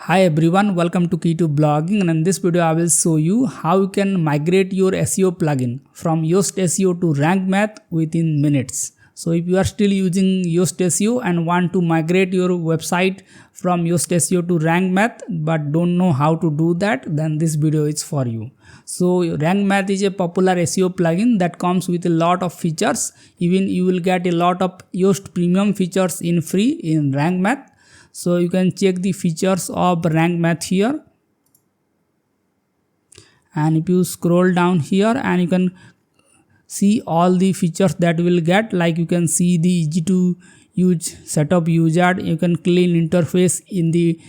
Hi everyone, welcome to Key to Blogging, and in this video I will show you how you can migrate your SEO plugin from Yoast SEO to RankMath within minutes. So if you are still using Yoast SEO and want to migrate your website from Yoast SEO to RankMath but don't know how to do that, then this video is for you. So RankMath is a popular SEO plugin that comes with a lot of features. Even you will get a lot of Yoast Premium features in free in RankMath. So you can check the features of RankMath here, and if you scroll down here and you can see all the features that you will get, like you can see the easy to use setup wizard, you can clean interface in the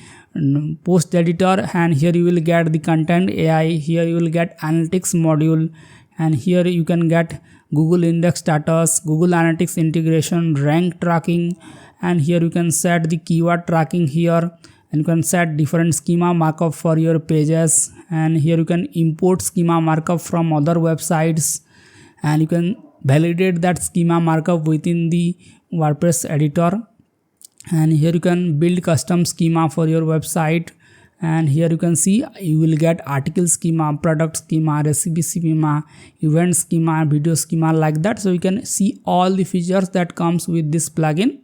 post editor, and here you will get the content AI, here you will get analytics module, and here you can get Google index status, Google Analytics integration, rank tracking, and here you can set the keyword tracking here, and you can set different schema markup for your pages, and here you can import schema markup from other websites, and you can validate that schema markup within the Wordpress editor, and here you can build custom schema for your website, and here you can see you will get article schema, product schema, recipe schema, event schema, video schema, like that. So you can see all the features that comes with this plugin,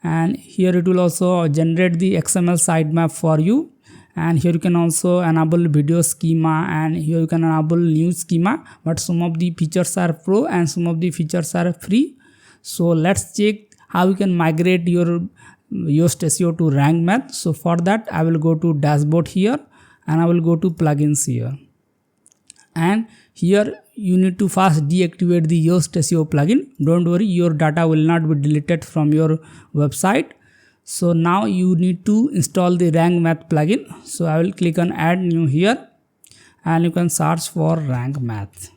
and here it will also generate the XML sitemap for you, and here you can also enable video schema, and here you can enable news schema, but some of the features are pro and some of the features are free. So let's check how you can migrate your Yoast SEO to RankMath. So for that I will go to dashboard here, and I will go to plugins here, and here you need to first deactivate the Yoast SEO plugin. Don't worry, your data will not be deleted from your website. So now you need to install the RankMath plugin. So I will click on add new here, and you can search for RankMath,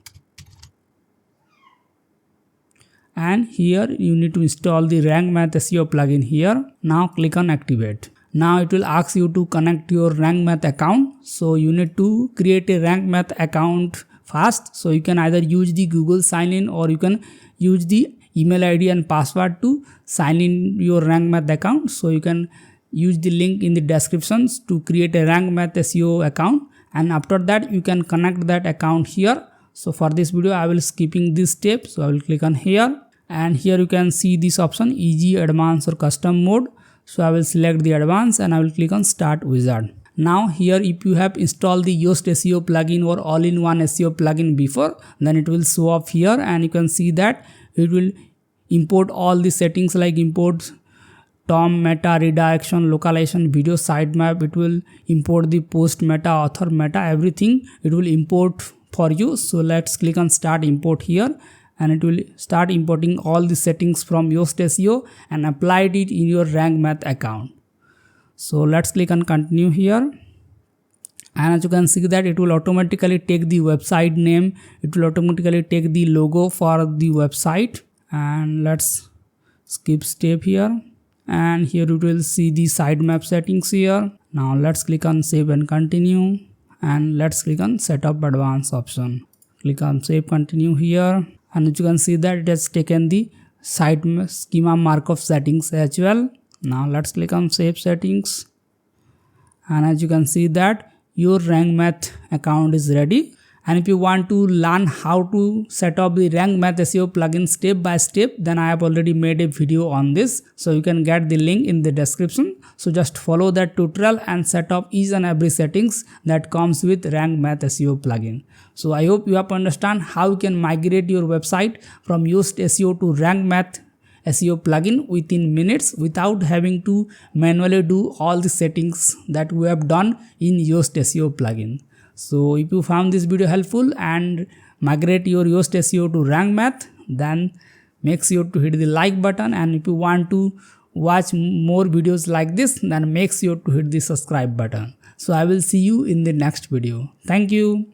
and here you need to install the RankMath SEO plugin here. Now click on activate. Now it will ask you to connect your RankMath account. So you need to create a RankMath account fast. So you can either use the Google sign in, or you can use the email ID and password to sign in your RankMath account. So you can use the link in the descriptions to create a RankMath SEO account, and after that you can connect that account here. So for this video I will skipping this step, so I will click on here, and here you can see this option easy, advanced or custom mode. So I will select the advanced, and I will click on start wizard. Now here if you have installed the Yoast SEO plugin or all-in-one SEO plugin before, then it will show up here, and you can see that it will import all the settings like import DOM, meta, redirection, localization, video sitemap. It will import the post meta, author meta, everything it will import for you. So let's click on start import here, and it will start importing all the settings from Yoast SEO and applied it in your RankMath account. So let's click on continue here, and as you can see that it will automatically take the website name, it will automatically take the logo for the website, and let's skip step here, and here you will see the sitemap settings here. Now let's click on save and continue, and let's click on setup advanced option. Click on save, continue here, and as you can see that it has taken the site schema markup settings as well. Now let's click on save settings, and as you can see that your RankMath account is ready. And if you want to learn how to set up the RankMath SEO plugin step by step, then I have already made a video on this, so you can get the link in the description. So just follow that tutorial and set up each and every settings that comes with RankMath SEO plugin. So I hope you have understand how you can migrate your website from Yoast SEO to RankMath SEO plugin within minutes without having to manually do all the settings that we have done in Yoast SEO plugin. So if you found this video helpful and migrate your Yoast SEO to RankMath, then make sure to hit the like button, and if you want to watch more videos like this, then make sure to hit the subscribe button. So I will see you in the next video. Thank you.